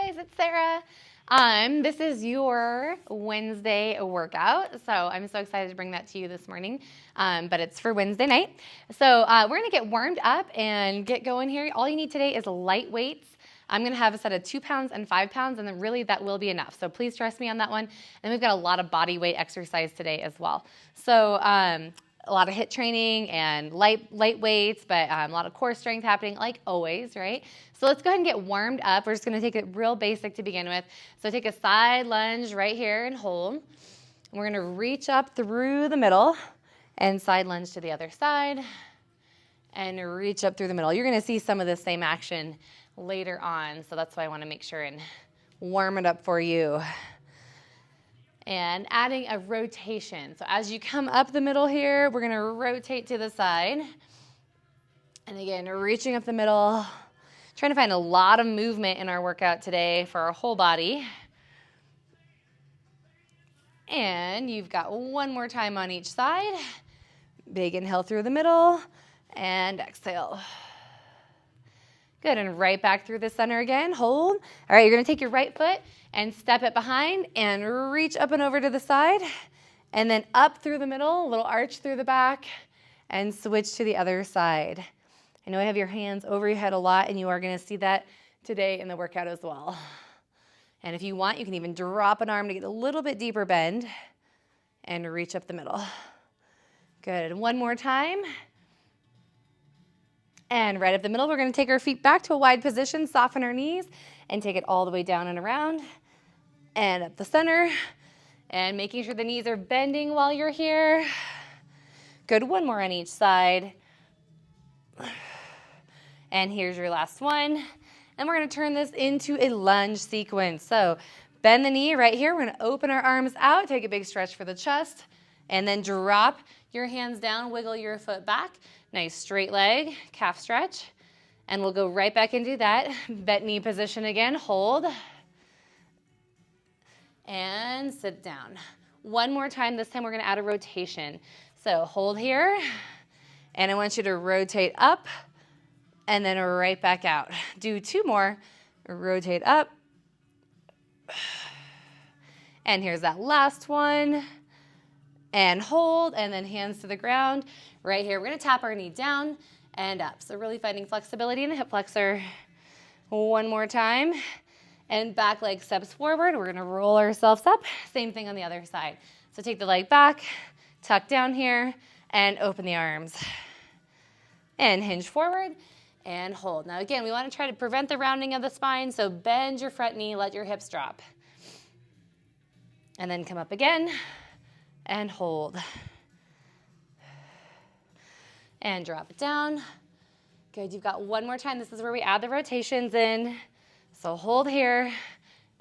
guys, it's Sarah. This is your Wednesday workout, so I'm so excited to bring that to you this morning, but it's for Wednesday night. So we're gonna get warmed up and get going here. All you need today is light weights. I'm gonna have a set of 2 pounds and 5 pounds, and then really that will be enough. So please trust me on that one. And we've got a lot of body weight exercise today as well. So a lot of HIIT training and light weights, but a lot of core strength happening like always, right? So let's go ahead and get warmed up. We're just gonna take it real basic to begin with. So take a side lunge right here and hold. We're gonna reach up through the middle and side lunge to the other side and reach up through the middle. You're gonna see some of the same action later on, so that's why I wanna make sure and warm it up for you. And adding a rotation. So as you come up the middle here, we're gonna rotate to the side. And again, reaching up the middle, trying to find a lot of movement in our workout today for our whole body. And you've got one more time on each side. Big inhale through the middle and exhale. Good, and right back through the center again, hold. All right, you're gonna take your right foot and step it behind and reach up and over to the side, and then up through the middle, a little arch through the back, and switch to the other side. I know I have your hands over your head a lot, and you are gonna see that today in the workout as well. And if you want, you can even drop an arm to get a little bit deeper bend and reach up the middle. Good, and one more time. And right up the middle, we're gonna take our feet back to a wide position, soften our knees, and take it all the way down and around, and up the center, and making sure the knees are bending while you're here. Good, one more on each side. And here's your last one. And we're gonna turn this into a lunge sequence. So bend the knee right here. We're gonna open our arms out, take a big stretch for the chest, and then drop your hands down, wiggle your foot back. Nice straight leg, calf stretch. And we'll go right back into that bent knee position again. Hold. And sit down. One more time. This time we're gonna add a rotation. So hold here. And I want you to rotate up and then right back out. Do 2 more. Rotate up. And here's that last one. And hold, and then hands to the ground. Right here, we're gonna tap our knee down and up. So really finding flexibility in the hip flexor. One more time. And back leg steps forward. We're gonna roll ourselves up. Same thing on the other side. So take the leg back, tuck down here, and open the arms. And hinge forward and hold. Now again, we wanna try to prevent the rounding of the spine, so bend your front knee, let your hips drop. And then come up again and hold. And drop it down. Good, you've got one more time. This is where we add the rotations in. So hold here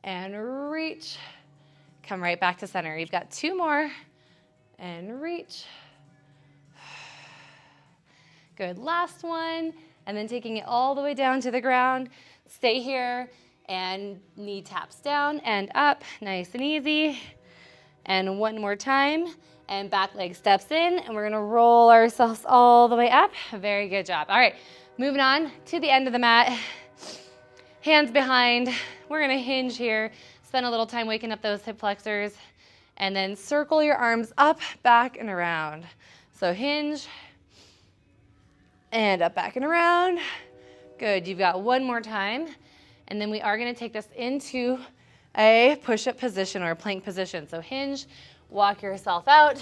and reach. Come right back to center. You've got 2 more and reach. Good, last one. And then taking it all the way down to the ground. Stay here and knee taps down and up, nice and easy. And one more time. And back leg steps in, and we're gonna roll ourselves all the way up. Very good job. All right, moving on to the end of the mat. Hands behind. We're gonna hinge here. Spend a little time waking up those hip flexors, and then circle your arms up, back, and around. So hinge, and up, back, and around. Good, you've got one more time. And then we are gonna take this into a push-up position or a plank position. So hinge, walk yourself out,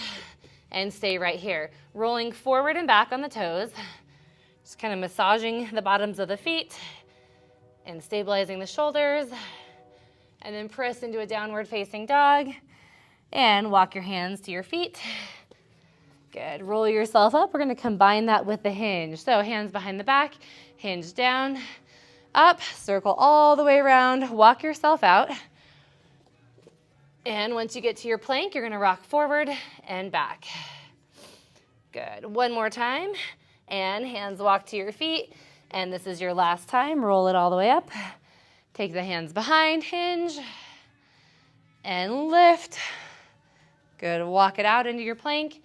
and stay right here. Rolling forward and back on the toes. Just kind of massaging the bottoms of the feet and stabilizing the shoulders. And then press into a downward facing dog and walk your hands to your feet. Good, roll yourself up. We're gonna combine that with the hinge. So hands behind the back, hinge down, up, circle all the way around, walk yourself out. And once you get to your plank, you're gonna rock forward and back. Good, one more time. And hands walk to your feet. And this is your last time. Roll it all the way up. Take the hands behind, hinge, and lift. Good, walk it out into your plank.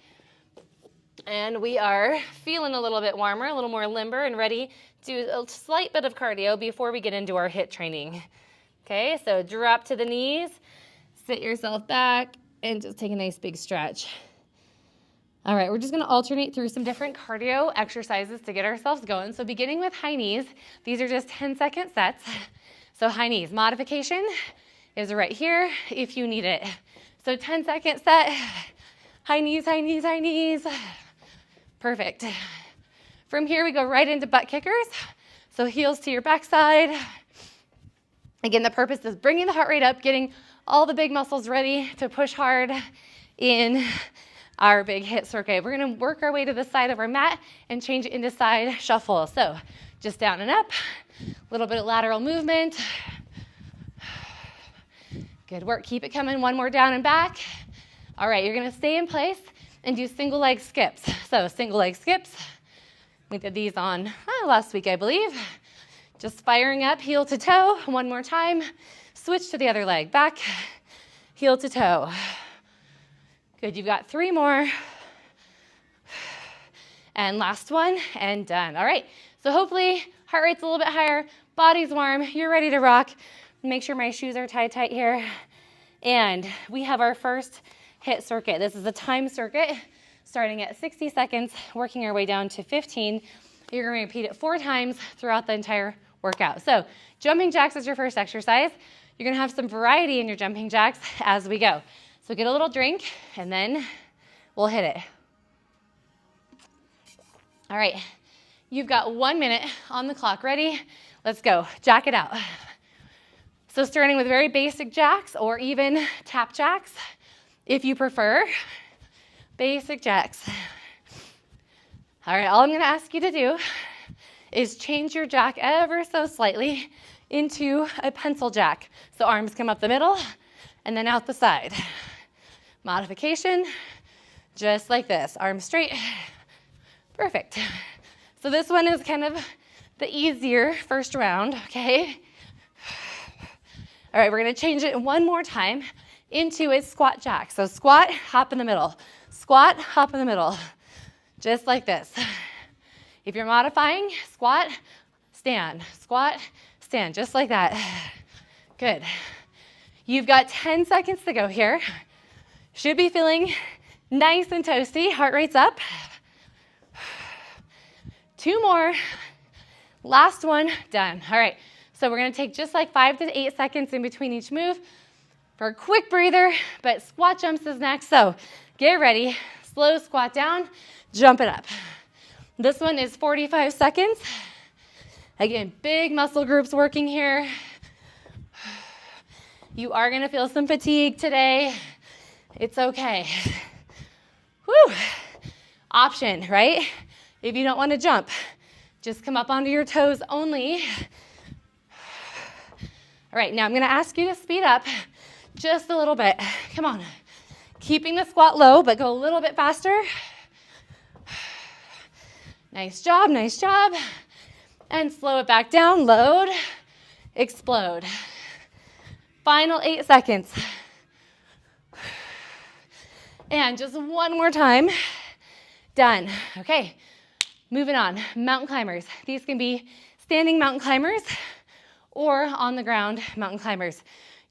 And we are feeling a little bit warmer, a little more limber and ready to do a slight bit of cardio before we get into our HIIT training. Okay, so drop to the knees, sit yourself back, and just take a nice big stretch. All right, we're just gonna alternate through some different cardio exercises to get ourselves going. So beginning with high knees, these are just 10-second sets. So high knees, modification is right here if you need it. So 10-second set, high knees, high knees, high knees. Perfect. From here, we go right into butt kickers. So heels to your backside. Again, the purpose is bringing the heart rate up, getting all the big muscles ready to push hard in our big HIIT circuit. We're gonna work our way to the side of our mat and change it into side shuffle. So just down and up, a little bit of lateral movement. Good work, keep it coming. One more down and back. All right, you're gonna stay in place and do single leg skips. So single leg skips. We did these on last week, I believe. Just firing up, heel to toe. One more time. Switch to the other leg. Back, heel to toe. Good, you've got 3 more. And last one, and done. All right, so hopefully heart rate's a little bit higher, body's warm, you're ready to rock. Make sure my shoes are tied tight here. And we have our first HIIT circuit. This is a time circuit, starting at 60 seconds, working our way down to 15. You're gonna repeat it 4 times throughout the entire workout. So jumping jacks is your first exercise. You're gonna have some variety in your jumping jacks as we go. So get a little drink and then we'll hit it. All right, you've got 1 minute on the clock. Ready? Let's go, jack it out. So starting with very basic jacks or even tap jacks, if you prefer, basic jacks. All right, all I'm gonna ask you to do is change your jack ever so slightly into a pencil jack. So arms come up the middle and then out the side. Modification, just like this, arms straight. Perfect. So this one is kind of the easier first round, okay? All right, we're gonna change it one more time into a squat jack. So squat, hop in the middle. Squat, hop in the middle. Just like this. If you're modifying, squat, stand. Squat, stand, just like that. Good. You've got 10 seconds to go here. Should be feeling nice and toasty. Heart rate's up. 2 more. Last one, done. All right, so we're gonna take just like 5 to 8 seconds in between each move for a quick breather, but squat jumps is next. So get ready, slow squat down, jump it up. This one is 45 seconds. Again, big muscle groups working here. You are gonna feel some fatigue today. It's okay. Whew. Option, right? If you don't want to jump, just come up onto your toes only. All right, now I'm gonna ask you to speed up just a little bit. Come on. Keeping the squat low, but go a little bit faster. Nice job, nice job. And slow it back down, load, explode. Final 8 seconds. And just one more time. Done. Okay, moving on. Mountain climbers. These can be standing mountain climbers or on the ground mountain climbers.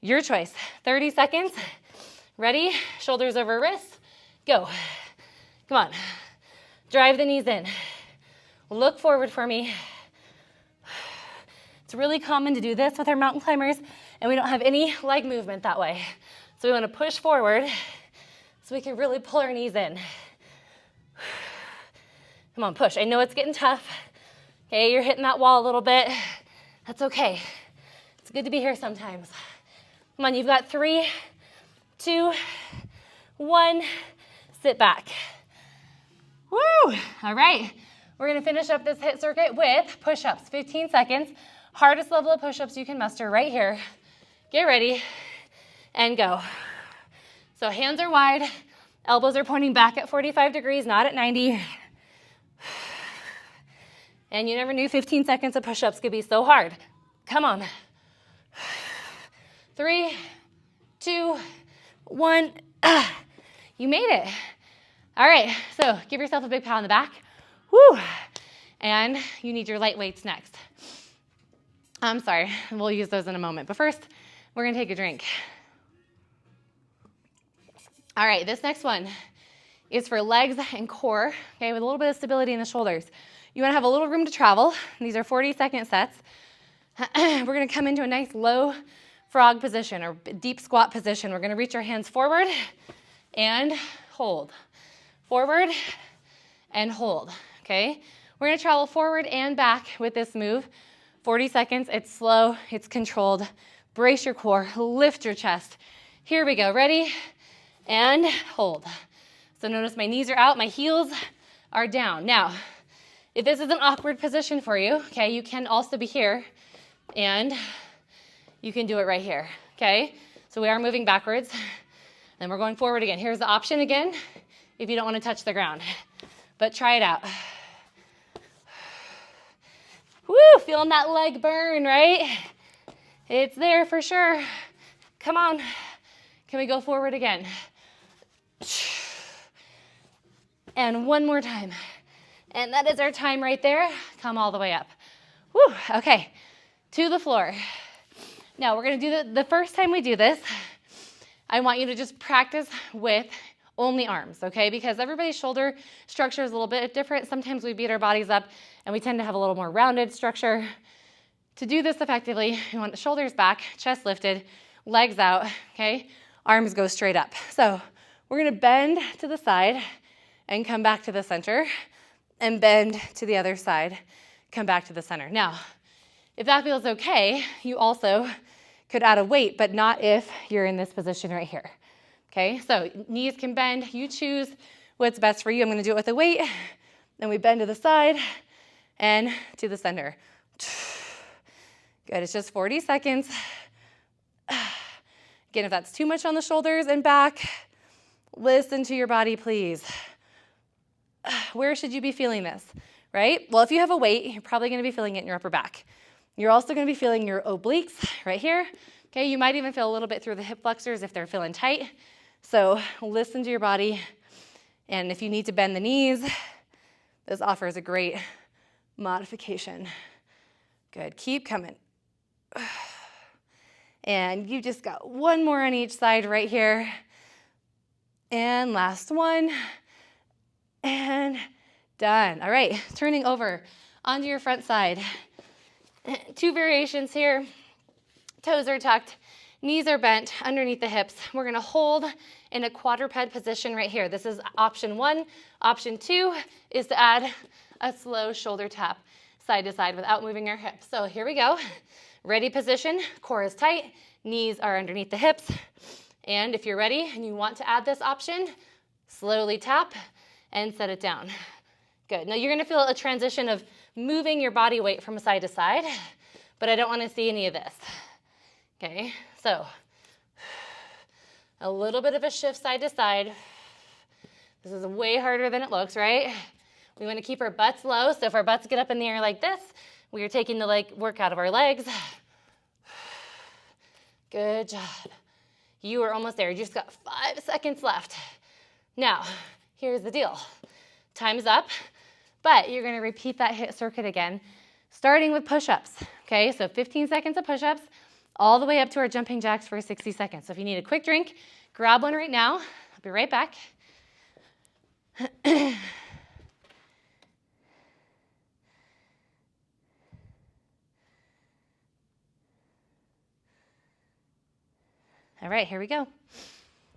Your choice. 30 seconds. Ready? Shoulders over wrists. Go. Come on. Drive the knees in. Look forward for me. It's really common to do this with our mountain climbers, and we don't have any leg movement that way. So we want to push forward so we can really pull our knees in. Come on, push. I know it's getting tough. Okay, you're hitting that wall a little bit. That's okay. It's good to be here sometimes. Come on, you've got 3, 2, 1. Sit back. Woo! All right. We're gonna finish up this HIIT circuit with push-ups, 15 seconds. Hardest level of push-ups you can muster right here. Get ready and go. So hands are wide, elbows are pointing back at 45 degrees, not at 90. And you never knew 15 seconds of push-ups could be so hard. Come on. 3, 2, 1. You made it. All right, so give yourself a big pat on the back. Woo! And you need your light weights next. I'm sorry, we'll use those in a moment. But first, we're gonna take a drink. All right, this next one is for legs and core, okay, with a little bit of stability in the shoulders. You wanna have a little room to travel. These are 40-second sets. We're gonna come into a nice low frog position or deep squat position. We're gonna reach our hands forward and hold. Forward and hold, okay? We're gonna travel forward and back with this move. 40 seconds, it's slow, it's controlled. Brace your core, lift your chest. Here we go, ready? And hold. So notice my knees are out, my heels are down. Now, if this is an awkward position for you, okay, you can also be here and you can do it right here, okay? So we are moving backwards and we're going forward again. Here's the option again if you don't want to touch the ground, but try it out. Woo, feeling that leg burn, right? It's there for sure. Come on. Can we go forward again? And one more time. And that is our time right there. Come all the way up. Woo, okay, to the floor. Now we're gonna do the first time we do this, I want you to just practice with only arms, okay? Because everybody's shoulder structure is a little bit different. Sometimes we beat our bodies up and we tend to have a little more rounded structure. To do this effectively, you want the shoulders back, chest lifted, legs out, okay? Arms go straight up. So we're gonna bend to the side and come back to the center and bend to the other side, come back to the center. Now, if that feels okay, you also could add a weight, but not if you're in this position right here. Okay, so knees can bend. You choose what's best for you. I'm gonna do it with a weight. Then we bend to the side and to the center. Good, it's just 40 seconds. Again, if that's too much on the shoulders and back, listen to your body, please. Where should you be feeling this, right? Well, if you have a weight, you're probably gonna be feeling it in your upper back. You're also gonna be feeling your obliques right here. Okay, you might even feel a little bit through the hip flexors if they're feeling tight. So listen to your body. And if you need to bend the knees, this offers a great modification. Good, keep coming. And you just got one more on each side right here. And last one. And done. All right, turning over onto your front side. 2 variations here. Toes are tucked, knees are bent underneath the hips. We're gonna hold in a quadruped position right here. This is option 1. Option 2 is to add a slow shoulder tap side to side without moving our hips. So here we go. Ready position, core is tight, knees are underneath the hips. And if you're ready and you want to add this option, slowly tap and set it down. Good. Now you're gonna feel a transition of moving your body weight from side to side, but I don't wanna see any of this. Okay, so a little bit of a shift side to side. This is way harder than it looks, right? We wanna keep our butts low, so if our butts get up in the air like this, we are taking the work out of our legs. Good job. You are almost there. You just got 5 seconds left. Now, here's the deal. Time's up, but you're gonna repeat that HIIT circuit again, starting with push-ups, okay? So 15 seconds of push-ups, all the way up to our jumping jacks for 60 seconds. So if you need a quick drink, grab one right now. I'll be right back. All right, here we go.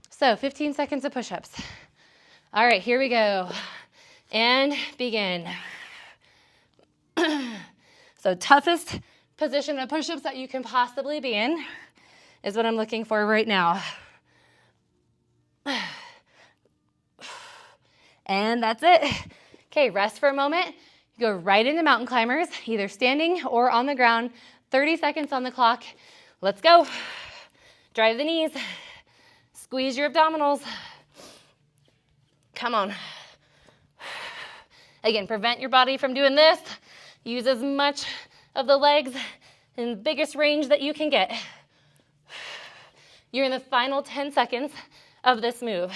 So 15 seconds of push-ups. All right, here we go. And begin. So toughest position of push-ups that you can possibly be in is what I'm looking for right now. And that's it. Okay, rest for a moment. You go right into mountain climbers, either standing or on the ground. 30 seconds on the clock. Let's go. Drive the knees. Squeeze your abdominals. Come on. Again, prevent your body from doing this. Use as much of the legs in the biggest range that you can get. You're in the final 10 seconds of this move.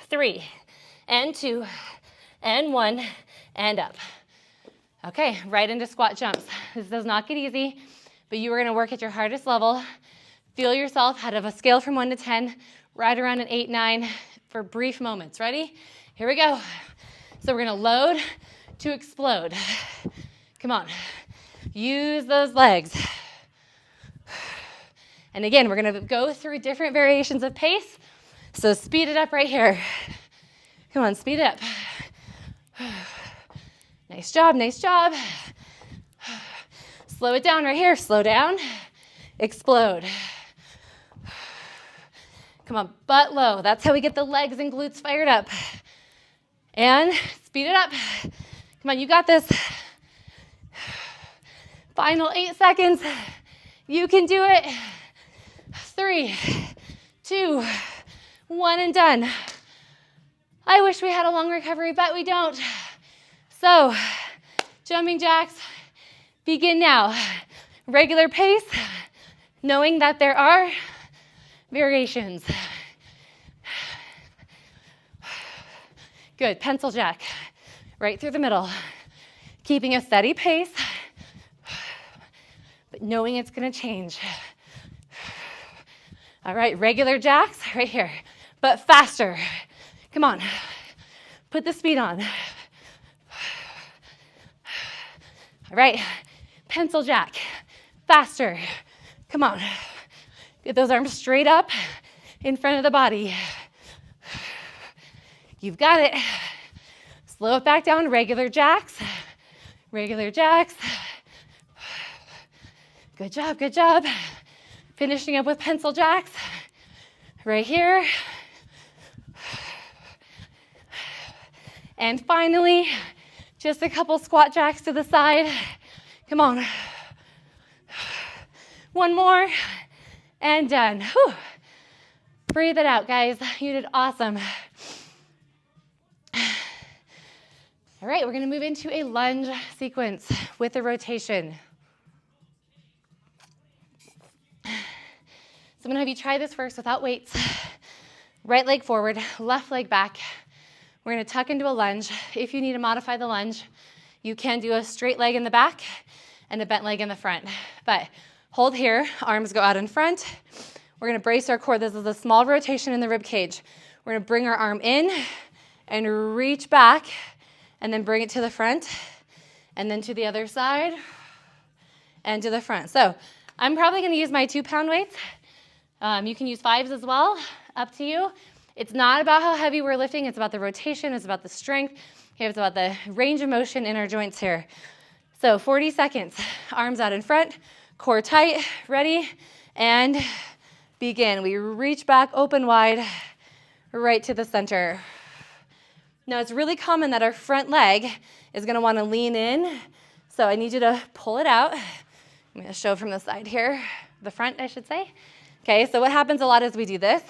3, and 2, and 1, and up. Okay, right into squat jumps. This does not get easy, but you are gonna work at your hardest level. Feel yourself out of a scale from 1 to 10, right around an 8, 9 for brief moments. Ready? Here we go. So we're gonna load to explode. Come on. Use those legs. And again, we're gonna go through different variations of pace. So speed it up right here. Come on, speed it up. Nice job, nice job. Slow it down right here. Slow down. Explode. Come on, butt low. That's how we get the legs and glutes fired up. And speed it up. Come on, you got this. Final 8 seconds. You can do it. 3, 2, 1, and done. I wish we had a long recovery, but we don't. So, jumping jacks, begin now. Regular pace, knowing that there are variations. Good, pencil jack, right through the middle. Keeping a steady pace, but knowing it's gonna change. All right, regular jacks right here, but faster. Come on, put the speed on. All right, pencil jack, faster. Come on, get those arms straight up in front of the body. You've got it. Slow it back down, regular jacks, regular jacks. Good job, good job. Finishing up with pencil jacks right here. And finally, just a couple squat jacks to the side. Come on. One more and done. Whew. Breathe it out, guys. You did awesome. All right, we're gonna move into a lunge sequence with a rotation. So I'm gonna have you try this first without weights. Right leg forward, left leg back. We're gonna tuck into a lunge. If you need to modify the lunge, you can do a straight leg in the back and a bent leg in the front. But hold here, arms go out in front. We're gonna brace our core. This is a small rotation in the rib cage. We're gonna bring our arm in and reach back and then bring it to the front and then to the other side and to the front. So I'm probably gonna use my 2-pound weights. You can use 5s as well, up to you. It's not about how heavy we're lifting, it's about the rotation, it's about the strength, okay, it's about the range of motion in our joints here. So 40 seconds, arms out in front, core tight, ready, and begin. We reach back, open wide, right to the center. Now it's really common that our front leg is gonna wanna lean in, so I need you to pull it out. I'm gonna show from the side here, the front, I should say. Okay, so what happens a lot is we do this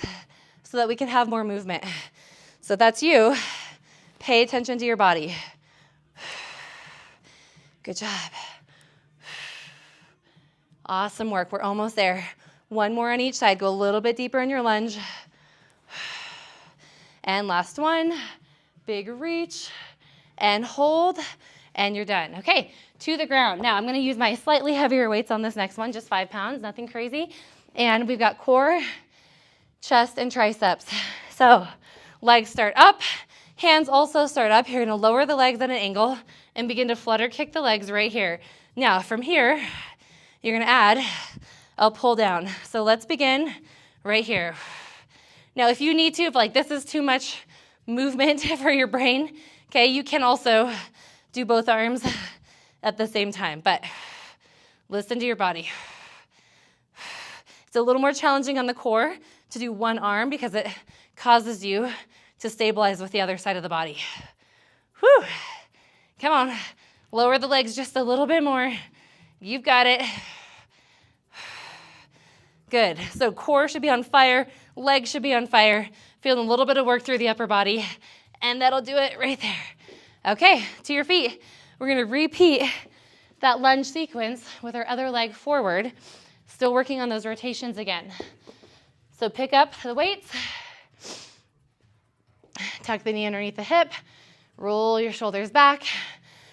so that we can have more movement. So that's you. Pay attention to your body. Good job. Awesome work. We're almost there. One more on each side. Go a little bit deeper in your lunge. And last one. Big reach. And hold. And you're done. Okay, to the ground. Now I'm going to use my slightly heavier weights on this next one, just 5 pounds, nothing crazy. And we've got core, chest, and triceps. So legs start up, hands also start up. You're gonna lower the legs at an angle and begin to flutter kick the legs right here. Now from here, you're gonna add a pull down. So let's begin right here. Now if you need to, if like this is too much movement for your brain, okay, you can also do both arms at the same time, but listen to your body. It's a little more challenging on the core to do one arm because it causes you to stabilize with the other side of the body. Whew. Come on, lower the legs just a little bit more. You've got it. Good, so core should be on fire, legs should be on fire. Feeling a little bit of work through the upper body, and that'll do it right there. Okay, to your feet. We're gonna repeat that lunge sequence with our other leg forward. Still working on those rotations again. So pick up the weights, tuck the knee underneath the hip, roll your shoulders back,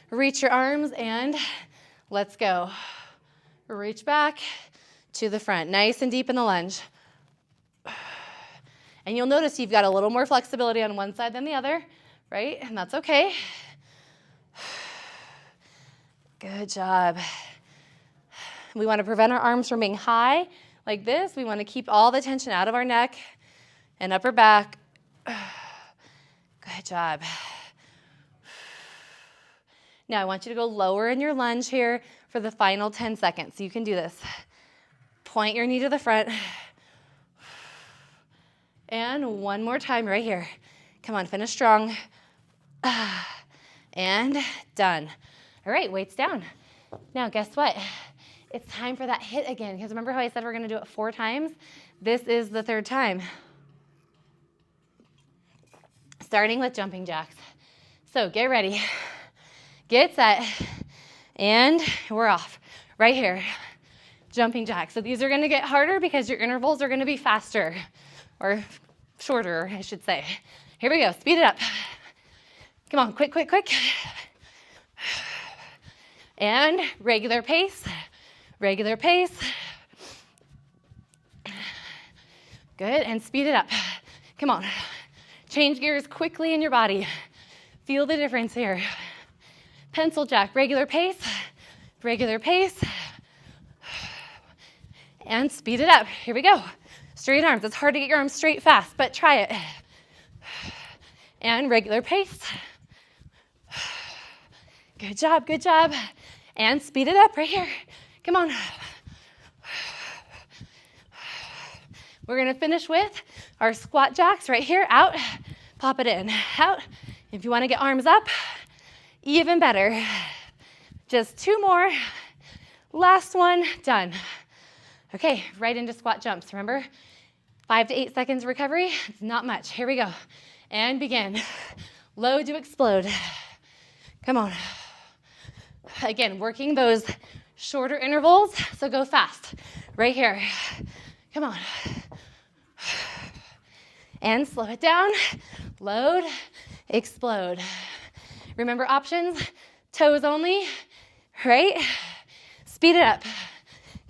reach your arms and let's go. Reach back to the front, nice and deep in the lunge. And you'll notice you've got a little more flexibility on one side than the other, right? And that's okay. Good job. We want to prevent our arms from being high like this. We want to keep all the tension out of our neck and upper back. Good job. Now I want you to go lower in your lunge here for the final 10 seconds. So you can do this. Point your knee to the front. And one more time right here. Come on, finish strong. And done. All right, weights down. Now guess what? It's time for that HIIT again. Because remember how I said we're going to do it 4 times? This is the 3rd time. Starting with jumping jacks. So get ready. Get set. And we're off. Right here. Jumping jacks. So these are going to get harder because your intervals are going to be faster. Or shorter, I should say. Here we go. Speed it up. Come on. Quick, quick, quick. And regular pace. Regular pace. Good. And speed it up. Come on. Change gears quickly in your body. Feel the difference here. Pencil jack. Regular pace. Regular pace. And speed it up. Here we go. Straight arms. It's hard to get your arms straight fast, but try it. And regular pace. Good job, good job. And speed it up right here. Come on. We're going to finish with our squat jacks right here. Out. Pop it in. Out. If you want to get arms up, even better. Just 2 more. Last one. Done. Okay, right into squat jumps. Remember, 5 to 8 seconds recovery. It's not much. Here we go. And begin. Low to explode. Come on. Again, working those shorter intervals, so go fast. Right here. Come on. And slow it down. Load, explode. Remember options, toes only, right? Speed it up.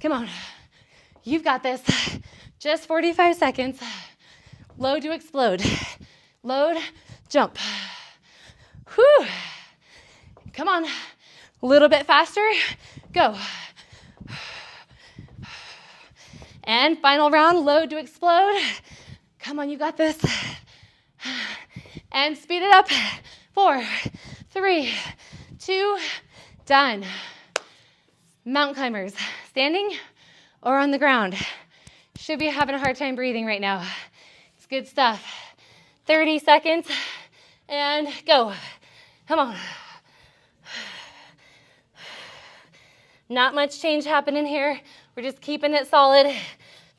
Come on. You've got this. Just 45 seconds. Load to explode. Load, jump. Whew. Come on. A little bit faster. Go. And final round, load to explode. Come on, you got this. And speed it up. 4, 3, 2, done. Mountain climbers, standing or on the ground. Should be having a hard time breathing right now. It's good stuff. 30 seconds and go. Come on. Not much change happening here. We're just keeping it solid,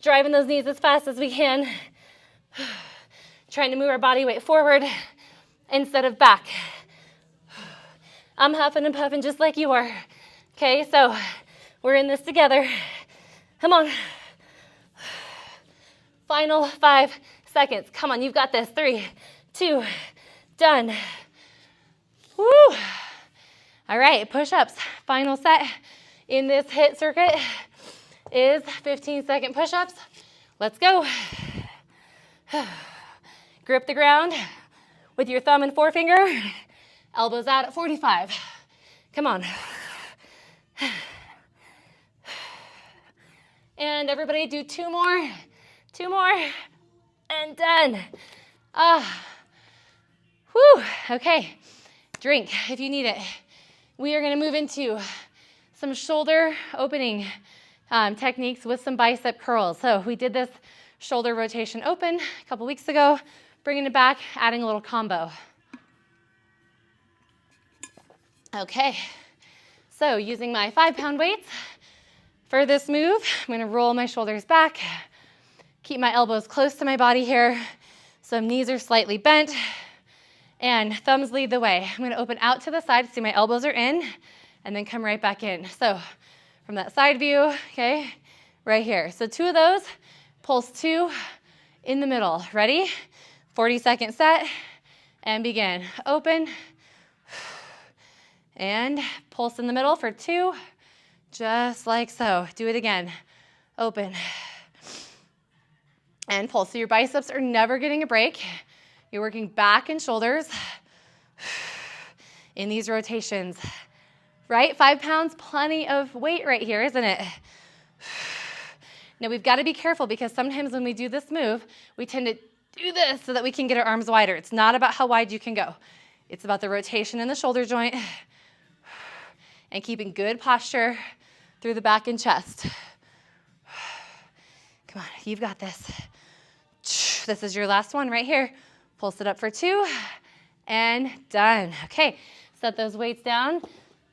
driving those knees as fast as we can, trying to move our body weight forward instead of back. I'm huffing and puffing just like you are. Okay, so we're in this together. Come on. Final 5 seconds. Come on, you've got this. 3, 2, done. Woo! All right, push-ups. Final set in this HIIT circuit is 15-second push-ups. Let's go. Grip the ground with your thumb and forefinger. Elbows out at 45. Come on. And everybody do 2 more. 2 more. And done. Whew. Okay. Drink if you need it. We are going to move into some shoulder opening techniques with some bicep curls. So we did this shoulder rotation open a couple weeks ago. Bringing it back, adding a little combo. Okay. So using my 5-pound weights for this move, I'm going to roll my shoulders back. Keep my elbows close to my body here. So knees are slightly bent. And thumbs lead the way. I'm going to open out to the side, see my elbows are in, and then come right back in. So from that side view, okay, right here. So 2 of those, pulse 2 in the middle. Ready? 40-second set, and begin. Open, And pulse in the middle for 2, just like so. Do it again. Open. And pulse. So your biceps are never getting a break. You're working back and shoulders in these rotations, right? 5 pounds, plenty of weight right here, isn't it? Now we've got to be careful because sometimes when we do this move, we tend to do this so that we can get our arms wider. It's not about how wide you can go. It's about the rotation in the shoulder joint and keeping good posture through the back and chest. Come on, you've got this. This is your last one right here. Pulse it up for 2 and done. Okay, set those weights down.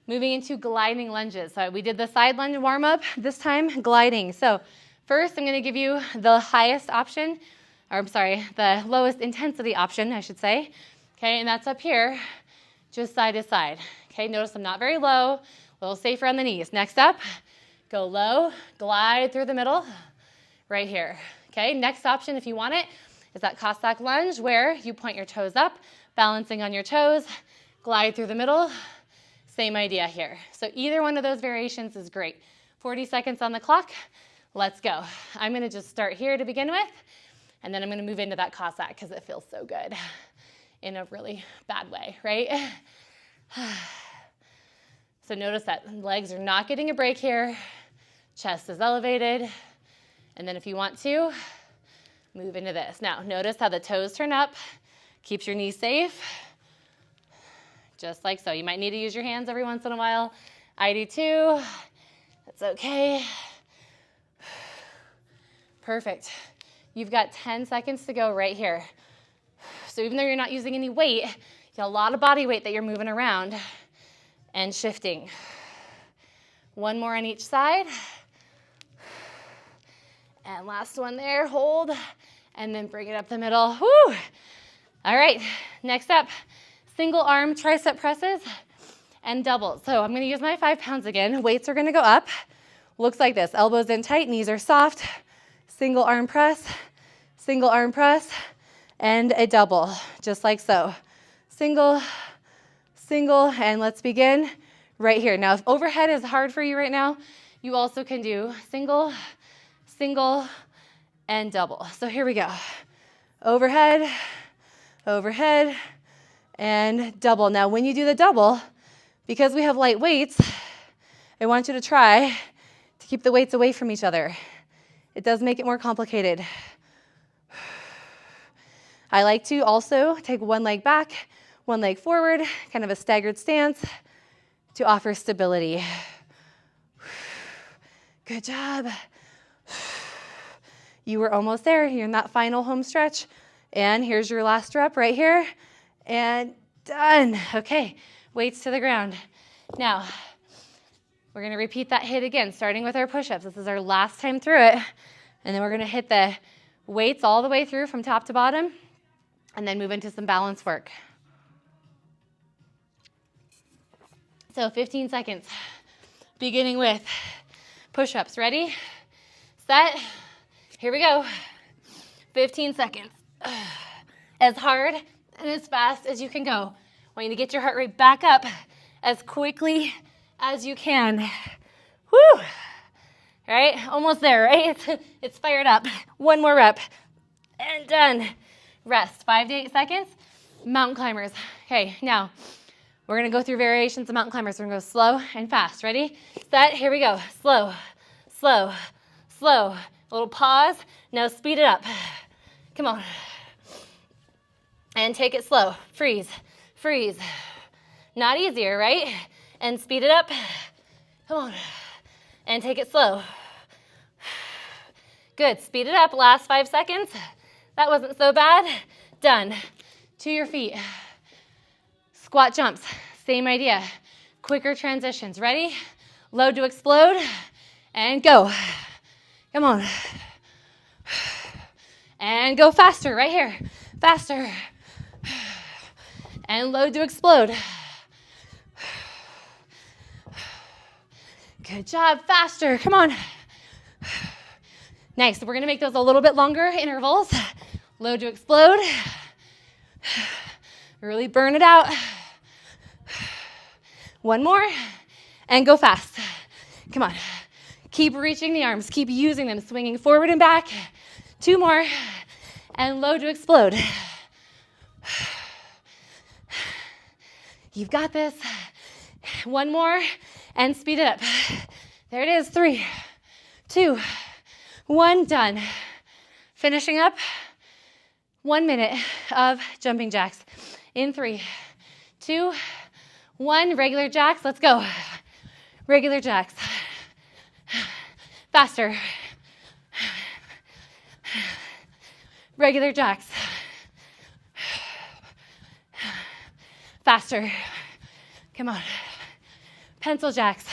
Moving into gliding lunges. So we did the side lunge warm up, this time gliding. So first I'm gonna give you the highest option, or I'm sorry, the lowest intensity option, I should say. Okay, and that's up here, just side to side. Okay, notice I'm not very low, a little safer on the knees. Next up, go low, glide through the middle, right here. Okay, next option if you want it is that Cossack lunge where you point your toes up, balancing on your toes, glide through the middle. Same idea here. So either one of those variations is great. 40 seconds on the clock. Let's go. I'm going to just start here to begin with, and then I'm going to move into that Cossack because it feels so good in a really bad way, right? So notice that legs are not getting a break here. Chest is elevated. And then if you want to, move into this. Now, notice how the toes turn up, keeps your knees safe. Just like so. You might need to use your hands every once in a while. I do too. That's okay. Perfect. You've got 10 seconds to go right here. So even though you're not using any weight, you got a lot of body weight that you're moving around and shifting. One more on each side. And last one there, hold, and then bring it up the middle. Woo! All right, next up, single arm tricep presses and doubles. So I'm gonna use my 5 pounds again. Weights are gonna go up. Looks like this, elbows in tight, knees are soft. Single arm press, and a double, just like so. Single, single, and let's begin right here. Now, if overhead is hard for you right now, you also can do single, single, and double. So here we go. Overhead, overhead, and double. Now, when you do the double, because we have light weights, I want you to try to keep the weights away from each other. It does make it more complicated. I like to also take one leg back, one leg forward, kind of a staggered stance to offer stability. Good job. You were almost there. You're in that final home stretch. And here's your last rep right here. And done. Okay, weights to the ground. Now, we're gonna repeat that HIIT again, starting with our push-ups. This is our last time through it. And then we're gonna hit the weights all the way through from top to bottom, and then move into some balance work. So 15 seconds, beginning with push-ups. Ready, set, here we go. 15 seconds. As hard and as fast as you can go. I want you to get your heart rate back up as quickly as you can. Woo! All right, almost there, right? It's fired up. One more rep, and done. Rest, 5 to 8 seconds. Mountain climbers. Okay, now we're gonna go through variations of mountain climbers. We're gonna go slow and fast. Ready, set, here we go. Slow, slow, slow. A little pause, now speed it up. Come on. And take it slow, freeze, freeze. Not easier, right? And speed it up, come on. And take it slow. Good, speed it up, last 5 seconds. That wasn't so bad. Done. To your feet. Squat jumps, same idea. Quicker transitions, ready? Load to explode, and go. Come on. And go faster, right here. Faster. And load to explode. Good job, faster, come on. Nice, we're gonna make those a little bit longer intervals. Load to explode. Really burn it out. One more, and go fast. Come on. Keep reaching the arms. Keep using them, swinging forward and back. 2 more, and low to explode. You've got this. 1 more, and speed it up. There it is. 3, 2, 1, done. Finishing up 1 minute of jumping jacks. In 3, 2, 1, regular jacks. Let's go. Regular jacks. Faster. Regular jacks. Faster. Come on. Pencil jacks.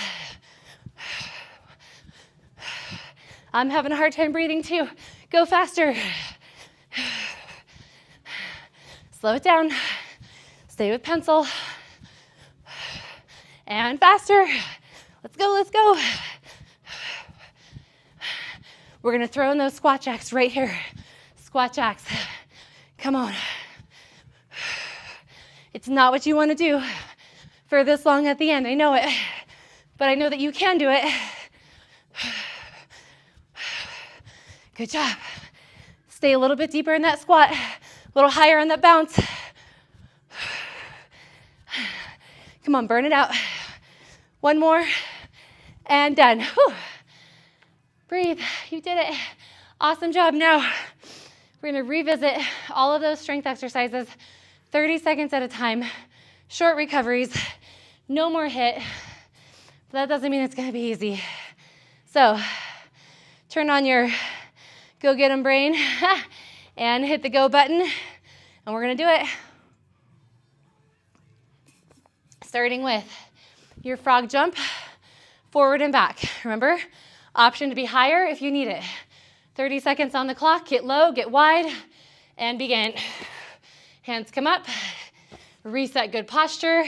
I'm having a hard time breathing too. Go faster. Slow it down. Stay with pencil. And faster. Let's go, let's go. We're gonna throw in those squat jacks right here. Squat jacks. Come on. It's not what you wanna do for this long at the end. I know it, but I know that you can do it. Good job. Stay a little bit deeper in that squat, a little higher on that bounce. Come on, burn it out. 1 more, and done. Whew. Breathe, you did it. Awesome job. Now, we're gonna revisit all of those strength exercises, 30 seconds at a time, short recoveries, no more HIIT, but that doesn't mean it's gonna be easy. So, turn on your go get 'em brain and hit the go button, and we're gonna do it. Starting with your frog jump, forward and back. Remember, option to be higher if you need it. 30 seconds on the clock, get low, get wide, and begin. Hands come up, reset good posture,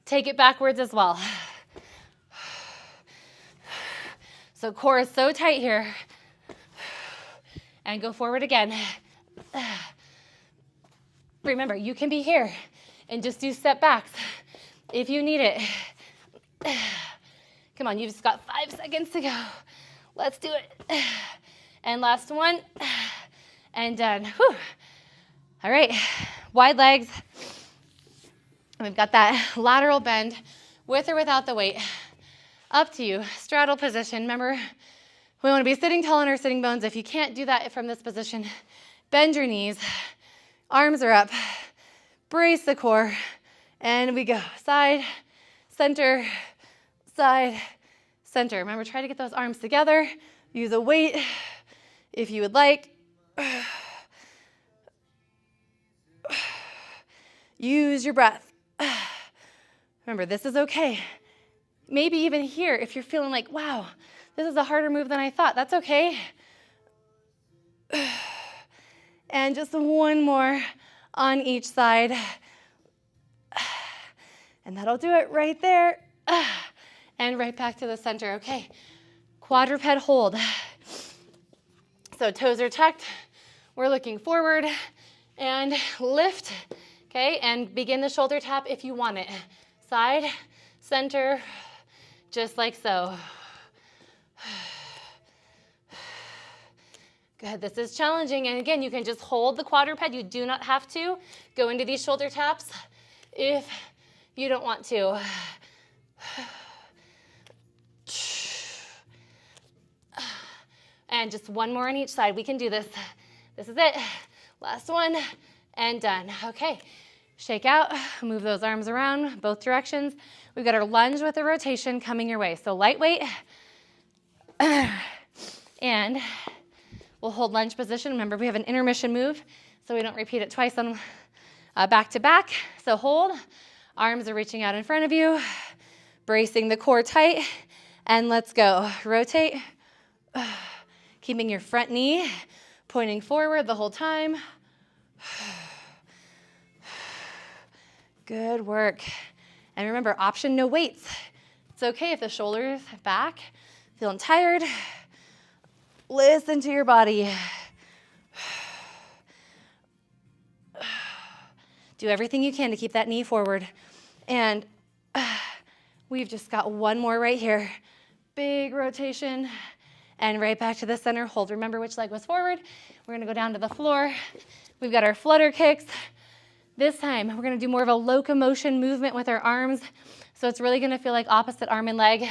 take it backwards as well. So core is so tight here. And go forward again. Remember, you can be here and just do step backs if you need it. Come on, you've just got 5 seconds to go. Let's do it. And last one, and done. Whew. All right, wide legs. We've got that lateral bend with or without the weight. Up to you, straddle position. Remember, we want to be sitting tall on our sitting bones. If you can't do that from this position, bend your knees, arms are up, brace the core, and we go. Side, center, side, center. Remember, try to get those arms together. Use a weight if you would like. Use your breath. Remember, this is okay. Maybe even here, if you're feeling like, wow, this is a harder move than I thought, that's okay. And just 1 more on each side. And that'll do it right there. And right back to the center, okay. Quadruped hold. So toes are tucked. We're looking forward and lift, okay? And begin the shoulder tap if you want it. Side, center, just like so. Good, this is challenging. And again, you can just hold the quadruped. You do not have to go into these shoulder taps if you don't want to. And just 1 more on each side. We can do this. This is it. Last one, and done. Okay, shake out, move those arms around both directions. We've got our lunge with a rotation coming your way. So lightweight, and we'll hold lunge position. Remember, we have an intermission move, so we don't repeat it twice on back to back. So hold, arms are reaching out in front of you, bracing the core tight, and let's go. Rotate, keeping your front knee pointing forward the whole time. Good work. And remember, option no weights. It's okay if the shoulders back, feeling tired. Listen to your body. Do everything you can to keep that knee forward. And We've just got one more right here. Big rotation, and right back to the center hold. Remember which leg was forward. We're gonna go down to the floor. We've got our flutter kicks. This time, we're gonna do more of a locomotion movement with our arms. So it's really gonna feel like opposite arm and leg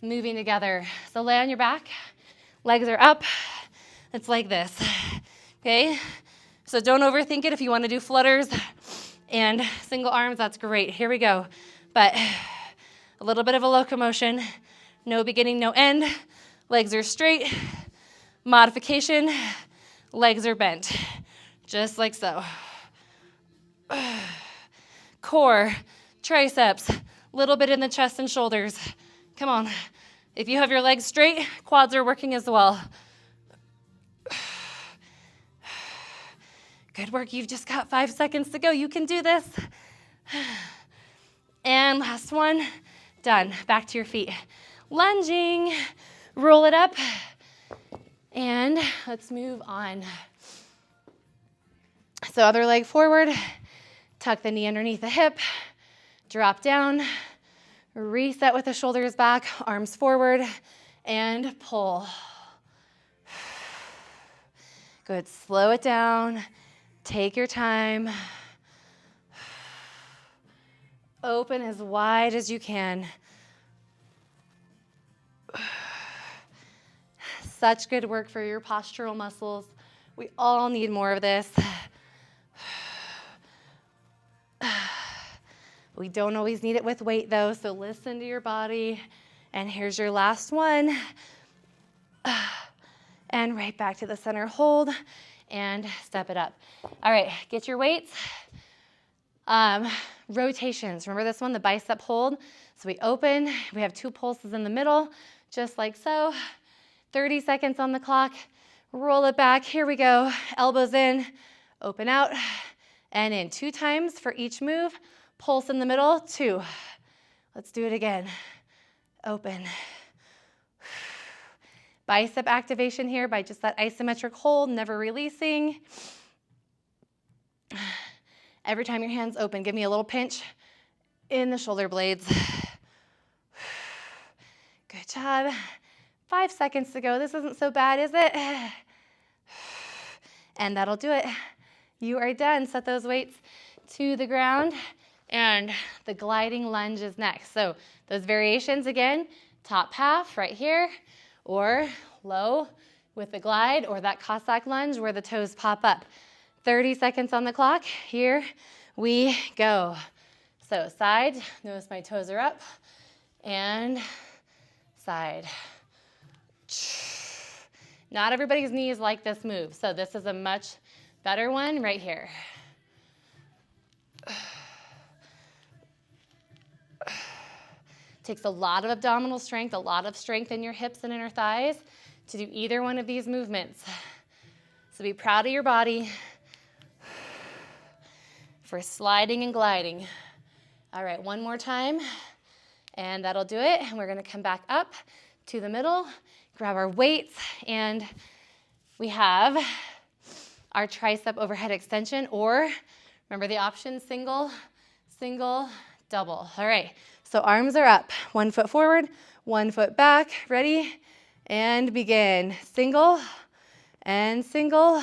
moving together. So lay on your back, legs are up. It's like this, okay? So don't overthink it. If you wanna do flutters and single arms, that's great. Here we go. But a little bit of a locomotion, no beginning, no end. Legs are straight. Modification, legs are bent, just like so. Core, triceps, little bit in the chest and shoulders. Come on. If you have your legs straight, quads are working as well. Good work. You've just got 5 seconds to go. You can do this. And last one. Done. Back to your feet. Lunging. Roll it up. And let's move on. So other leg forward. Tuck the knee underneath the hip. Drop down. Reset with the shoulders back. Arms forward. And pull. Good. Slow it down. Take your time. Open as wide as you can. Such good work for your postural muscles. We all need more of this. We don't always need it with weight though, so listen to your body. And here's your last one. And right back to the center hold and step it up. All right, get your weights. Rotations, remember this one, the bicep hold? So we open, we have 2 pulses in the middle, just like so. 30 seconds on the clock, roll it back, here we go. Elbows in, open out, and in. 2 times for each move. Pulse in the middle, 2. Let's do it again. Open. Bicep activation here by just that isometric hold, never releasing. Every time your hands open, give me a little pinch in the shoulder blades. Good job. 5 seconds to go. This isn't so bad, is it? And that'll do it. You are done. Set those weights to the ground, and the gliding lunge is next. So those variations again, top half right here, or low with the glide, or that Cossack lunge where the toes pop up. 30 seconds on the clock. Here we go. So side, notice my toes are up, and side. Not everybody's knees like this move, so this is a much better one right here. Takes a lot of abdominal strength, a lot of strength in your hips and inner thighs to do either one of these movements. So be proud of your body for sliding and gliding. All right, one more time, and that'll do it. And we're gonna come back up to the middle, grab our weights, and we have our tricep overhead extension, or remember the option, single, single, double. All right, so arms are up, 1 foot forward, 1 foot back, ready, and begin. Single and single,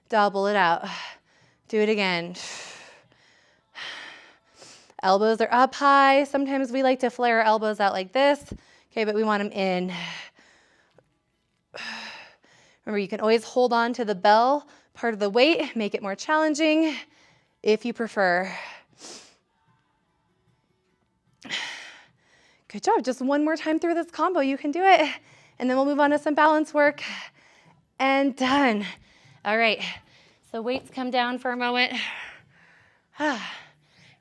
double it out. Do it again. Elbows are up high. Sometimes we like to flare our elbows out like this, okay, but we want them in. Remember, you can always hold on to the bell part of the weight, make it more challenging if you prefer. Good job. Just one more time through this combo. You can do it. And then we'll move on to some balance work. And done. All right. So weights come down for a moment. You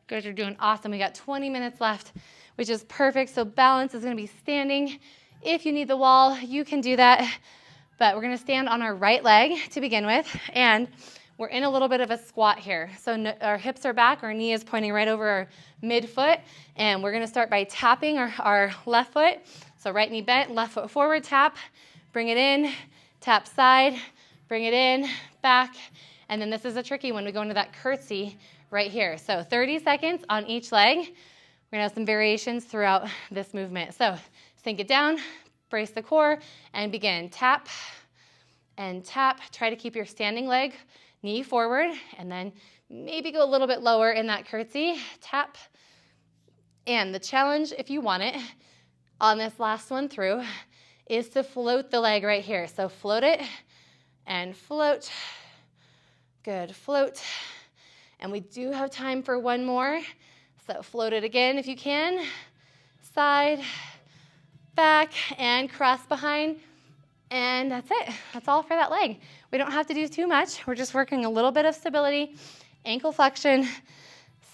guys are doing awesome. We got 20 minutes left, which is perfect. So balance is going to be standing. If you need the wall, you can do that. But we're going to stand on our right leg to begin with. And we're in a little bit of a squat here. So our hips are back. Our knee is pointing right over our midfoot. And we're going to start by tapping our left foot. So right knee bent, left foot forward, tap. Bring it in, tap side, bring it in, back. And then this is a tricky one. We go into that curtsy right here. So 30 seconds on each leg. We're gonna have some variations throughout this movement. So sink it down, brace the core, and begin. Tap and tap. Try to keep your standing leg, knee forward, and then maybe go a little bit lower in that curtsy. Tap. And the challenge, if you want it, on this last one through, is to float the leg right here. So float it and float. Good, float. And we do have time for one more. So float it again if you can. Side, back, and cross behind. And that's it. That's all for that leg. We don't have to do too much. We're just working a little bit of stability, ankle flexion.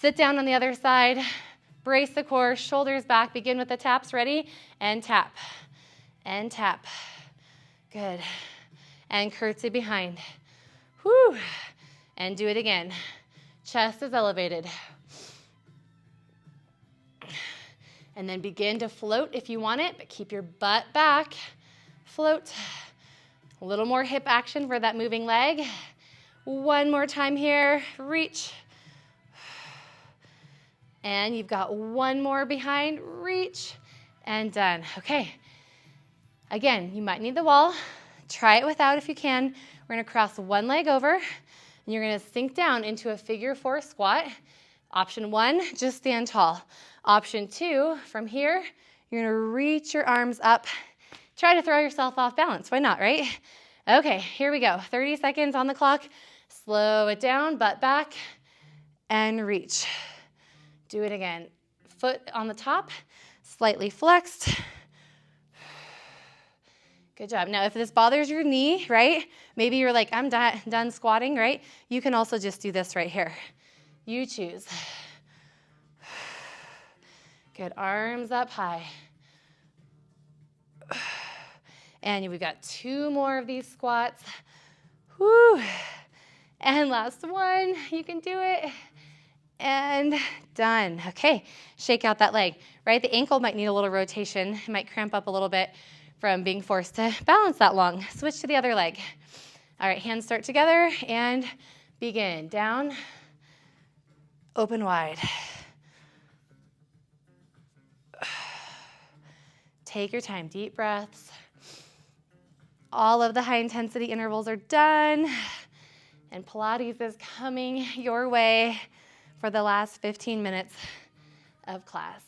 Sit down on the other side. Brace the core, shoulders back. Begin with the taps. Ready? And tap. And tap. Good. And curtsy behind. Whew. And do it again. Chest is elevated. And then begin to float if you want it, but keep your butt back. Float. A little more hip action for that moving leg. One more time here. Reach. And you've got one more behind. Reach. And done. Okay. Again, you might need the wall. Try it without if you can. We're going to cross one leg over, and you're going to sink down into a figure 4 squat. Option 1, just stand tall. Option 2, from here, you're going to reach your arms up. Try to throw yourself off balance. Why not, right? Okay, here we go. 30 seconds on the clock. Slow it down, butt back, and reach. Do it again. Foot on the top, slightly flexed. Good job. Now, if this bothers your knee, right, maybe you're like, I'm done squatting, right? You can also just do this right here. You choose. Good. Arms up high. And we've got 2 more of these squats. Woo. And last one. You can do it. And done. Okay. Shake out that leg, right? The ankle might need a little rotation. It might cramp up a little bit from being forced to balance that long. Switch to the other leg. All right, hands start together and begin. Down, open wide. Take your time, deep breaths. All of the high intensity intervals are done. And Pilates is coming your way for the last 15 minutes of class.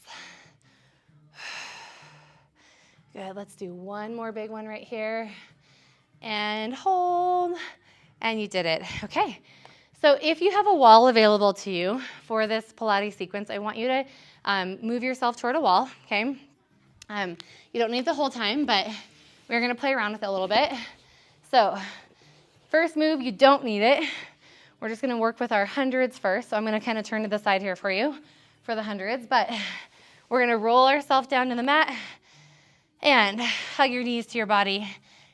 Good, let's do one more big one right here. And hold, and you did it. Okay, so if you have a wall available to you for this Pilates sequence, I want you to move yourself toward a wall, okay? You don't need the whole time, but we're gonna play around with it a little bit. So, first move, you don't need it. We're just gonna work with our hundreds first, so I'm gonna kind of turn to the side here for you for the hundreds, but we're gonna roll ourselves down to the mat, and hug your knees to your body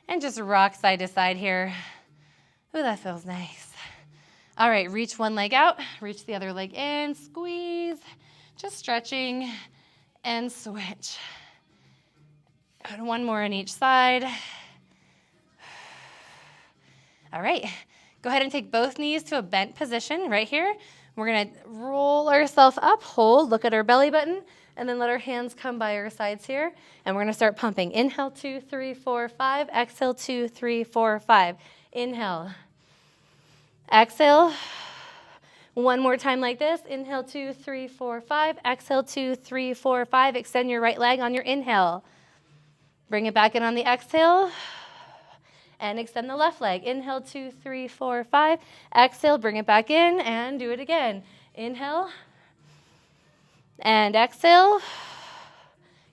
and just rock side to side here. Ooh, that feels nice. All right, reach one leg out, reach the other leg in, squeeze, just stretching and switch. And one more on each side. All right, go ahead and take both knees to a bent position right here. We're gonna roll ourselves up, hold, look at our belly button, and then let our hands come by our sides here. And we're gonna start pumping. Inhale, 2, 3, 4, 5. Exhale, 2, 3, 4, 5. Inhale. Exhale. One more time like this. Inhale, 2, 3, 4, 5. Exhale, 2, 3, 4, 5. Extend your right leg on your inhale. Bring it back in on the exhale. And extend the left leg. Inhale, 2, 3, 4, 5. Exhale, bring it back in and do it again. Inhale. And exhale.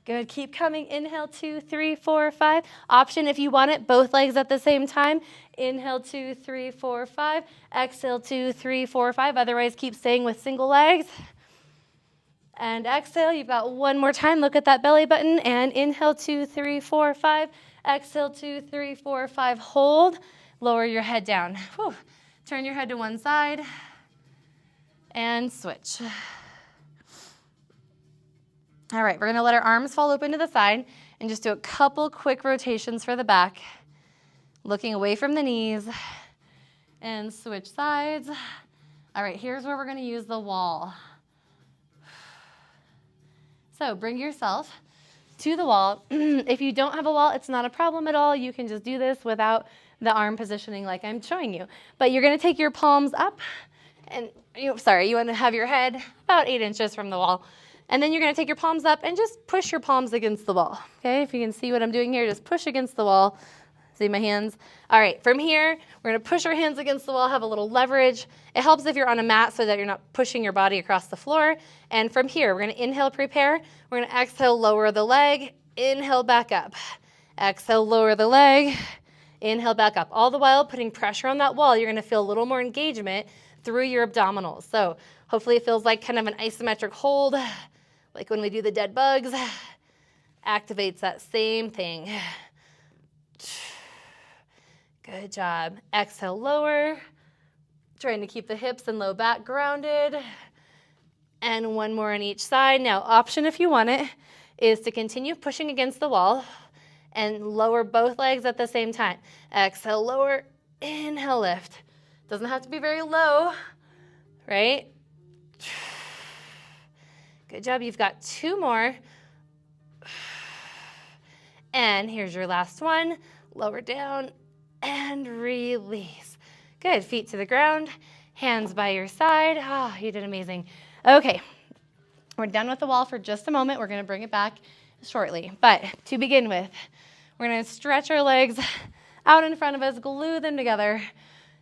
Good, keep coming. Inhale, 2, 3, 4, 5. Option if you want it, both legs at the same time. Inhale, 2, 3, 4, 5. Exhale, 2, 3, 4, 5. Otherwise, keep staying with single legs. And exhale, you've got one more time. Look at that belly button. And inhale, 2, 3, 4, 5. Exhale, 2, 3, 4, 5. Hold. Lower your head down. Whew. Turn your head to one side. And switch. All right, we're gonna let our arms fall open to the side and just do a couple quick rotations for the back, looking away from the knees, and switch sides. All right, here's where we're gonna use the wall. So bring yourself to the wall. If you don't have a wall, it's not a problem at all. You can just do this without the arm positioning like I'm showing you. But you're gonna take your palms up and, you want to have your head about 8 inches from the wall. And then you're gonna take your palms up and just push your palms against the wall. Okay, if you can see what I'm doing here, just push against the wall. See my hands? All right, from here, we're gonna push our hands against the wall, have a little leverage. It helps if you're on a mat so that you're not pushing your body across the floor. And from here, we're gonna inhale, prepare. We're gonna exhale, lower the leg, inhale, back up. Exhale, lower the leg, inhale, back up. All the while putting pressure on that wall, you're gonna feel a little more engagement through your abdominals. So hopefully it feels like kind of an isometric hold, like when we do the dead bugs. Activates that same thing. Good job. Exhale, lower. Trying to keep the hips and low back grounded. And one more on each side. Now, option if you want it is to continue pushing against the wall and lower both legs at the same time. Exhale, lower. Inhale, lift. Doesn't have to be very low, right? Good job. You've got 2 more. And here's your last one. Lower down. And release. Good, feet to the ground, hands by your side. Oh, you did amazing. Okay, we're done with the wall for just a moment. We're gonna bring it back shortly. But to begin with, we're gonna stretch our legs out in front of us, glue them together,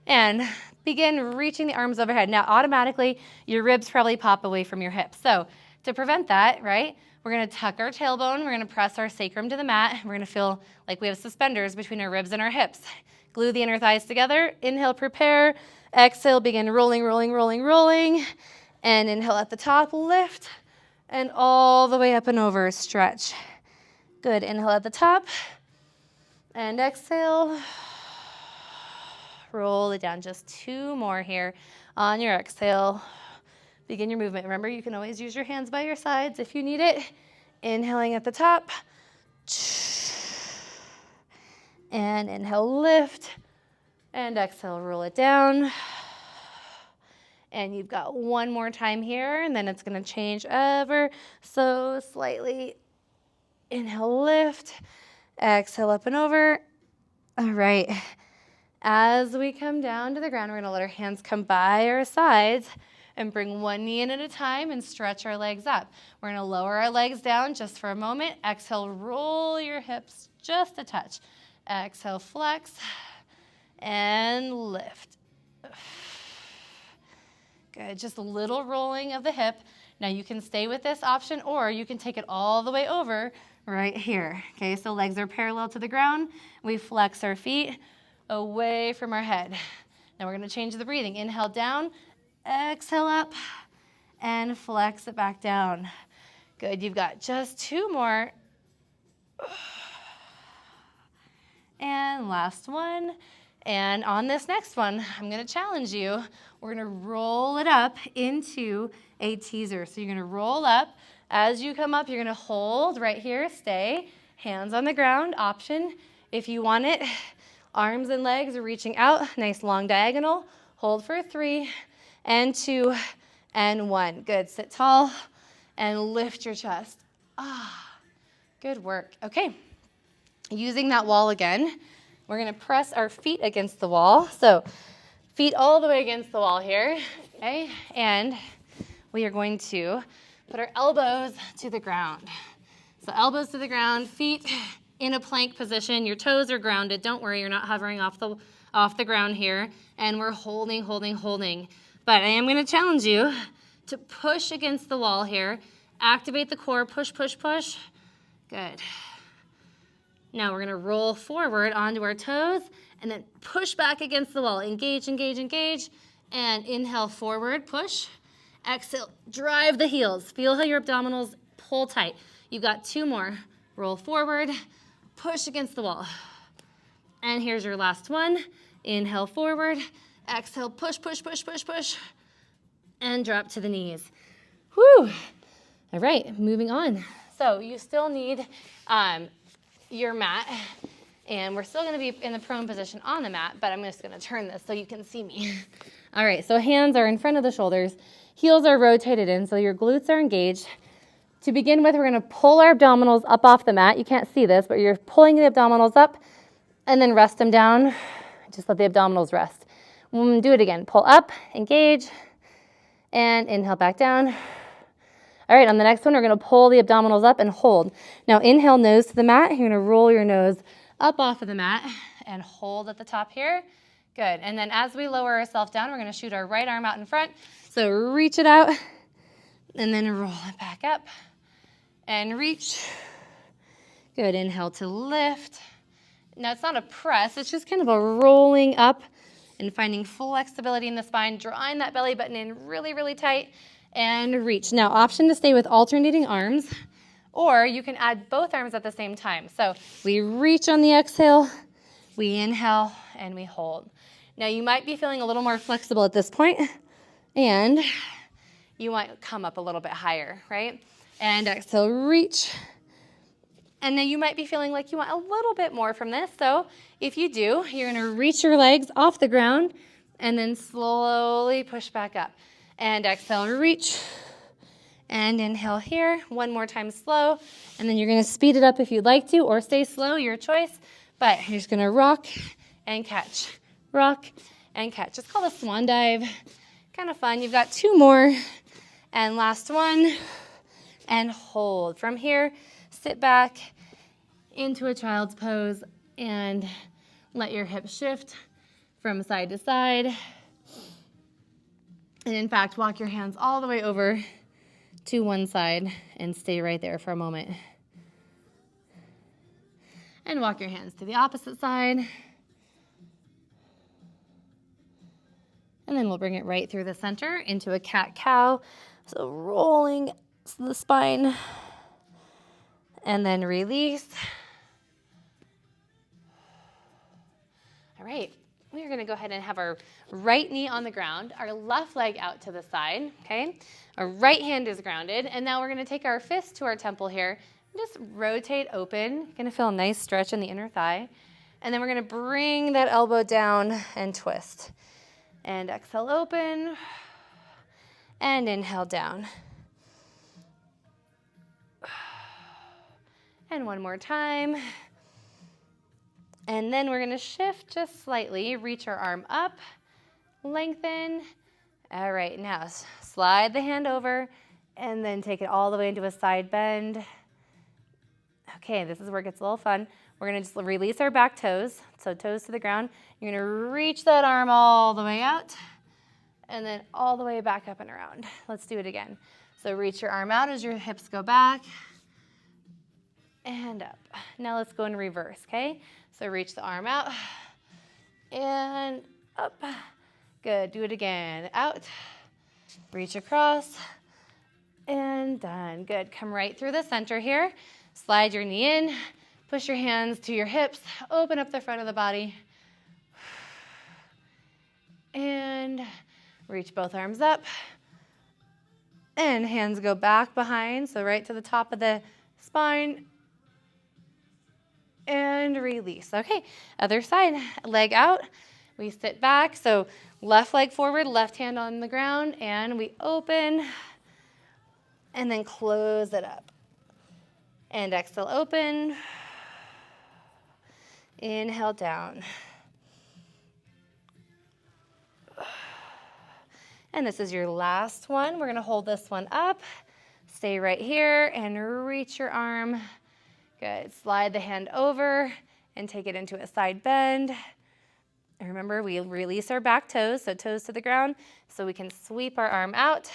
and begin reaching the arms overhead. Now, automatically, your ribs probably pop away from your hips. So to prevent that, right, we're gonna tuck our tailbone, we're gonna press our sacrum to the mat, we're gonna feel like we have suspenders between our ribs and our hips. Glue the inner thighs together, inhale, prepare, exhale, begin rolling, rolling, rolling, rolling, and inhale at the top, lift, and all the way up and over, stretch. Good, inhale at the top, and exhale, roll it down, just 2 more here on your exhale. Begin your movement. Remember, you can always use your hands by your sides if you need it. Inhaling at the top. And inhale, lift. And exhale, roll it down. And you've got 1 more time here, and then it's going to change ever so slightly. Inhale, lift. Exhale, up and over. All right. As we come down to the ground, we're going to let our hands come by our sides and bring 1 knee in at a time and stretch our legs up. We're gonna lower our legs down just for a moment. Exhale, roll your hips just a touch. Exhale, flex and lift. Good, just a little rolling of the hip. Now you can stay with this option or you can take it all the way over right here. Okay, so legs are parallel to the ground. We flex our feet away from our head. Now we're gonna change the breathing. Inhale down. Exhale up and flex it back down. Good, you've got just 2 more. And last one. And on this next one, I'm gonna challenge you. We're gonna roll it up into a teaser. So you're gonna roll up. As you come up, you're gonna hold right here, stay. Hands on the ground, option. If you want it, arms and legs are reaching out, nice long diagonal. Hold for 3. And 2, and 1. Good, sit tall and lift your chest. Good work. Okay, using that wall again, we're gonna press our feet against the wall. So feet all the way against the wall here, okay? And we are going to put our elbows to the ground. So elbows to the ground, feet in a plank position. Your toes are grounded. Don't worry, you're not hovering off the ground here. And we're holding, holding, holding. But I am going to challenge you to push against the wall here. Activate the core, push, push, push. Good. Now we're going to roll forward onto our toes and then push back against the wall. Engage, engage, engage. And inhale forward, push. Exhale, drive the heels. Feel how your abdominals pull tight. You've got 2 more. Roll forward, push against the wall. And here's your last one. Inhale forward. Exhale, push, push, push, push, push, and drop to the knees. Whew. All right, moving on. So you still need your mat, and we're still gonna be in the prone position on the mat, but I'm just gonna turn this so you can see me. All right, so hands are in front of the shoulders, heels are rotated in, so your glutes are engaged. To begin with, we're going to pull our abdominals up off the mat. You can't see this, but you're pulling the abdominals up and then rest them down. Just let the abdominals rest. Do it again. Pull up, engage, and inhale back down. All right, on the next one, we're going to pull the abdominals up and hold. Now, inhale, nose to the mat. You're going to roll your nose up off of the mat and hold at the top here. Good. And then as we lower ourselves down, we're going to shoot our right arm out in front. So reach it out and then roll it back up and reach. Good. Inhale to lift. Now, it's not a press. It's just kind of a rolling up and finding flexibility in the spine, drawing that belly button in really, really tight, and reach. Now, option to stay with alternating arms, or you can add both arms at the same time. So we reach on the exhale, we inhale, and we hold. Now, you might be feeling a little more flexible at this point, and you might come up a little bit higher, right? And exhale, reach. And then you might be feeling like you want a little bit more from this. So if you do, you're going to reach your legs off the ground and then slowly push back up. And exhale, reach. And inhale here. One more time slow. And then you're going to speed it up if you'd like to, or stay slow, your choice. But you're just going to rock and catch. Rock and catch. It's called a swan dive. Kind of fun. You've got 2 more. And last one. And hold. From here, sit back into a child's pose and let your hips shift from side to side. And in fact, walk your hands all the way over to one side and stay right there for a moment. And walk your hands to the opposite side. And then we'll bring it right through the center into a cat-cow. So rolling the spine. And then release. All right, we're going to go ahead and have our right knee on the ground, our left leg out to the side, okay? Our right hand is grounded, and now we're going to take our fist to our temple here. Just rotate open. You're going to feel a nice stretch in the inner thigh. And then we're going to bring that elbow down and twist. And exhale, open, and inhale down. And one more time. And then we're going to shift just slightly, reach our arm up, lengthen. All right, now slide the hand over and then take it all the way into a side bend. Okay, this is where it gets a little fun. We're going to just release our back toes, so toes to the ground. You're going to reach that arm all the way out and then all the way back up and around. Let's do it again. So reach your arm out as your hips go back and up. Now let's go in reverse, okay? So reach the arm out and up. Good, do it again. Out, reach across, and done. Good, come right through the center here. Slide your knee in, push your hands to your hips, open up the front of the body. And reach both arms up. And hands go back behind, so right to the top of the spine. And release. Okay, other side, leg out. We sit back, so left leg forward, left hand on the ground, and we open, and then close it up. And exhale, open. Inhale, down. And this is your last one. We're going to hold this one up. Stay right here and reach your arm. Good. Slide the hand over and take it into a side bend. And remember, we release our back toes, so toes to the ground, so we can sweep our arm out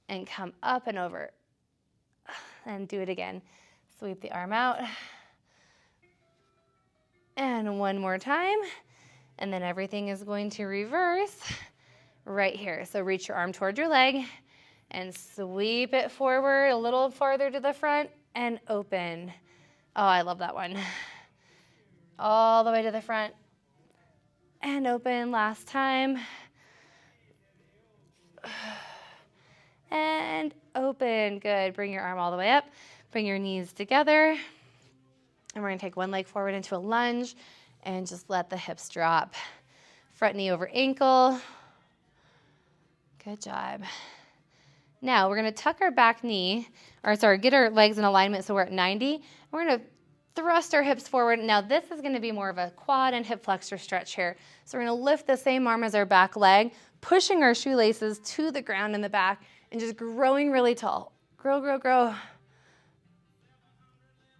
and come up and over. And do it again. Sweep the arm out. And one more time. And then everything is going to reverse right here. So reach your arm toward your leg and sweep it forward a little farther to the front and open. Oh, I love that one. All the way to the front and open. Last time. And open. Good. Bring your arm all the way up. Bring your knees together. And we're going to take one leg forward into a lunge and just let the hips drop. Front knee over ankle. Good job. Now we're going to tuck our back knee, get our legs in alignment so we're at 90. We're going to thrust our hips forward. Now this is going to be more of a quad and hip flexor stretch here. So we're going to lift the same arm as our back leg, pushing our shoelaces to the ground in the back and just growing really tall. Grow, grow, grow.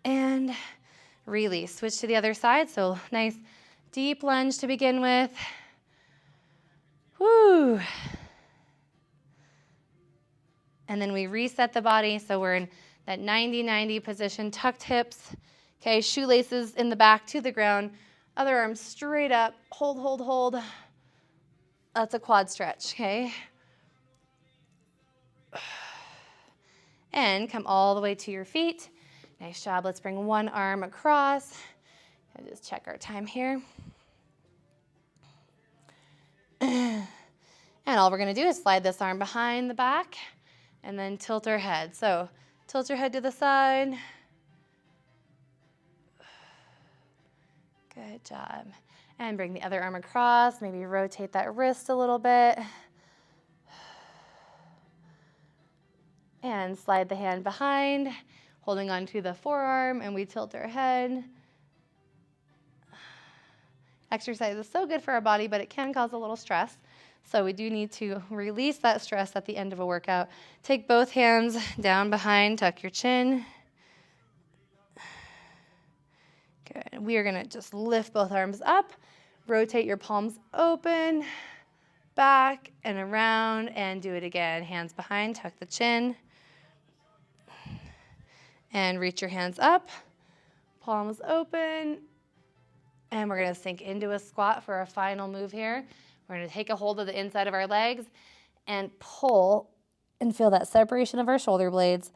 And release. Switch to the other side. So nice deep lunge to begin with. Woo. And then we reset the body. So we're in that 90-90 position, tucked hips. Okay, shoelaces in the back to the ground. Other arm straight up. Hold, hold, hold. That's a quad stretch, okay? And come all the way to your feet. Nice job. Let's bring one arm across. I'll just check our time here. And all we're going to do is slide this arm behind the back and then tilt our head. So tilt your head to the side. Good job. And bring the other arm across. Maybe rotate that wrist a little bit. And slide the hand behind, holding onto the forearm, and we tilt our head. Exercise is so good for our body, but it can cause a little stress. So we do need to release that stress at the end of a workout. Take both hands down behind, tuck your chin. Good. We are going to just lift both arms up, rotate your palms open, back and around, and do it again. Hands behind, tuck the chin. And reach your hands up, palms open, and we're going to sink into a squat for a final move here. We're going to take a hold of the inside of our legs and pull and feel that separation of our shoulder blades.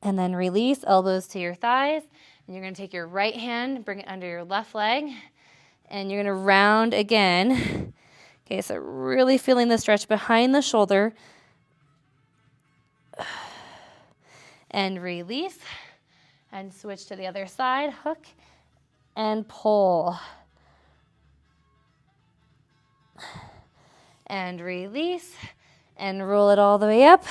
And then release, elbows to your thighs. And you're going to take your right hand, bring it under your left leg, and you're going to round again. Okay, so really feeling the stretch behind the shoulder. And release, and switch to the other side, hook, and pull. And release, and roll it all the way up.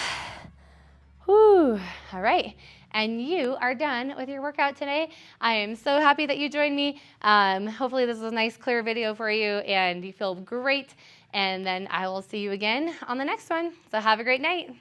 Whew, all right. And you are done with your workout today. I am so happy that you joined me. Hopefully this was a nice, clear video for you, and you feel great. And then I will see you again on the next one. So have a great night.